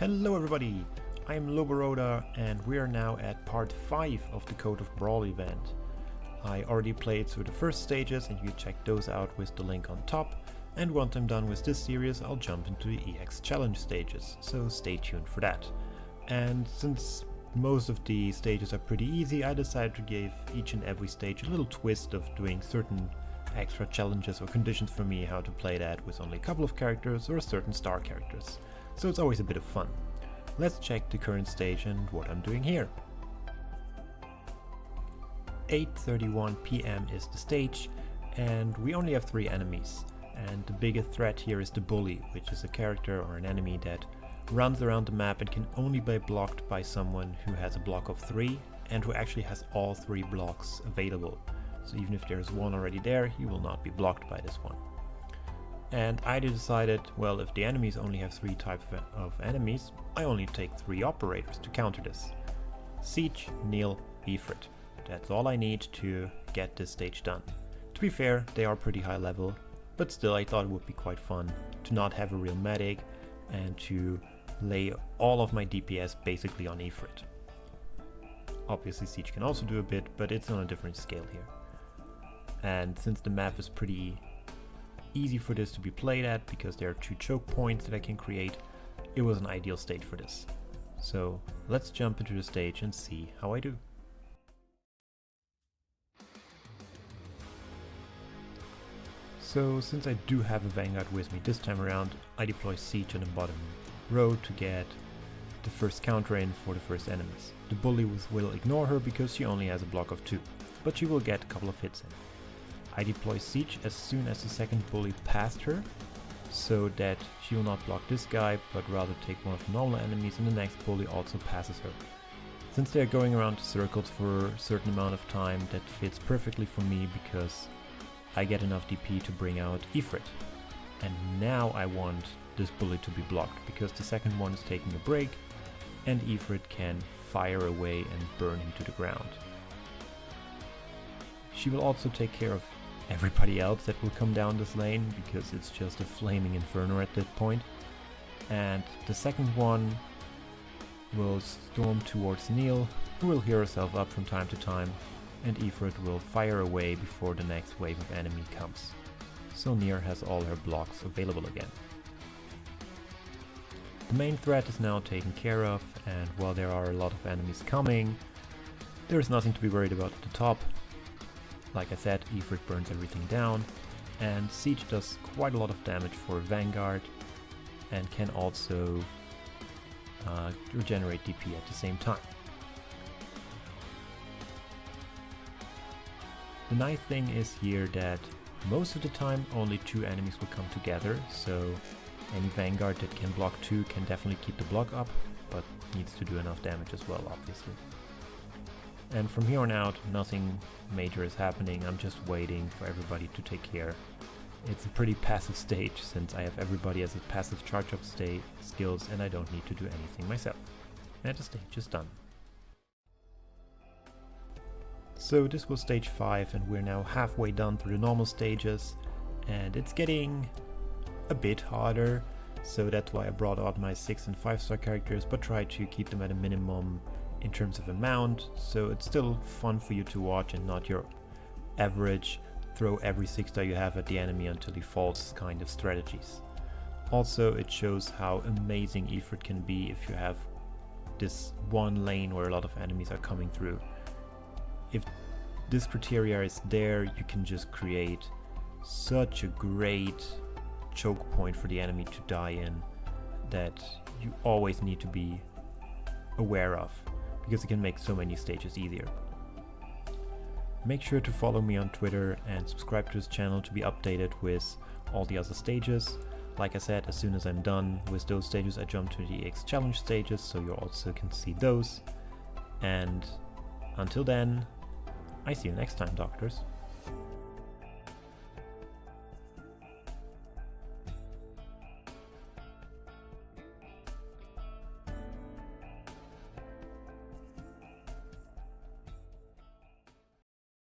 Hello everybody, I'm Loboroda and we are now at part 5 of the Code of Brawl event. I already played through the first stages and you can check those out with the link on top, and once I'm done with this series I'll jump into the EX challenge stages, so stay tuned for that. And since most of the stages are pretty easy, I decided to give each and every stage a little twist of doing certain extra challenges or conditions for me how to play that with only a couple of characters or certain star characters. So it's always a bit of fun. Let's check the current stage and what I'm doing here. 8:31 PM is the stage and we only have 3 enemies. And the biggest threat here is the bully, which is a character or an enemy that runs around the map and can only be blocked by someone who has a block of 3 and who actually has all 3 blocks available. So even if there's one already there, he will not be blocked by this one. And I decided, well, if the enemies only have 3 types of enemies, I only take 3 operators to counter this. Siege, Neil, Ifrit. That's all I need to get this stage done. To be fair, they are pretty high level, but still I thought it would be quite fun to not have a real medic and to lay all of my DPS basically on Ifrit. Obviously Siege can also do a bit, but it's on a different scale here. And since the map is pretty easy for this to be played at, because there are 2 choke points that I can create, it was an ideal stage for this. So let's jump into the stage and see how I do. So since I do have a Vanguard with me this time around, I deploy Siege on the bottom row to get the first counter in for the first enemies. The bully will ignore her because she only has a block of 2, but she will get a couple of hits in. I deploy Siege as soon as the second bully passed her, so that she will not block this guy, but rather take one of the normal enemies and the next bully also passes her. Since they are going around circles for a certain amount of time, that fits perfectly for me because I get enough DP to bring out Ifrit. And now I want this bully to be blocked, because the second one is taking a break and Ifrit can fire away and burn him to the ground. She will also take care of everybody else that will come down this lane, because it's just a flaming inferno at that point. And the second one will storm towards Neil, who will heal herself up from time to time, and Ifrit will fire away before the next wave of enemy comes. So Neil has all her blocks available again. The main threat is now taken care of, and while there are a lot of enemies coming, there is nothing to be worried about at the top. Like I said, Ifrit burns everything down, and Siege does quite a lot of damage for Vanguard and can also regenerate DP at the same time. The nice thing is here that most of the time only 2 enemies will come together, so any Vanguard that can block 2 can definitely keep the block up, but needs to do enough damage as well, obviously. And from here on out, nothing major is happening. I'm just waiting for everybody to take care. It's a pretty passive stage, since I have everybody as a passive charge-up skills and I don't need to do anything myself. And the stage is done. So this was stage 5 and we're now halfway done through the normal stages, and it's getting a bit harder, so that's why I brought out my 6 and 5 star characters, but try to keep them at a minimum in terms of amount, so it's still fun for you to watch and not your average throw every 6 star you have at the enemy until he falls kind of strategies. Also, it shows how amazing Ifrit can be if you have this one lane where a lot of enemies are coming through. If this criteria is there, you can just create such a great choke point for the enemy to die in that you always need to be aware of, because it can make so many stages easier. Make sure to follow me on Twitter and subscribe to this channel to be updated with all the other stages. Like I said, as soon as I'm done with those stages I jump to the EX challenge stages, so you also can see those. And until then, I see you next time, doctors.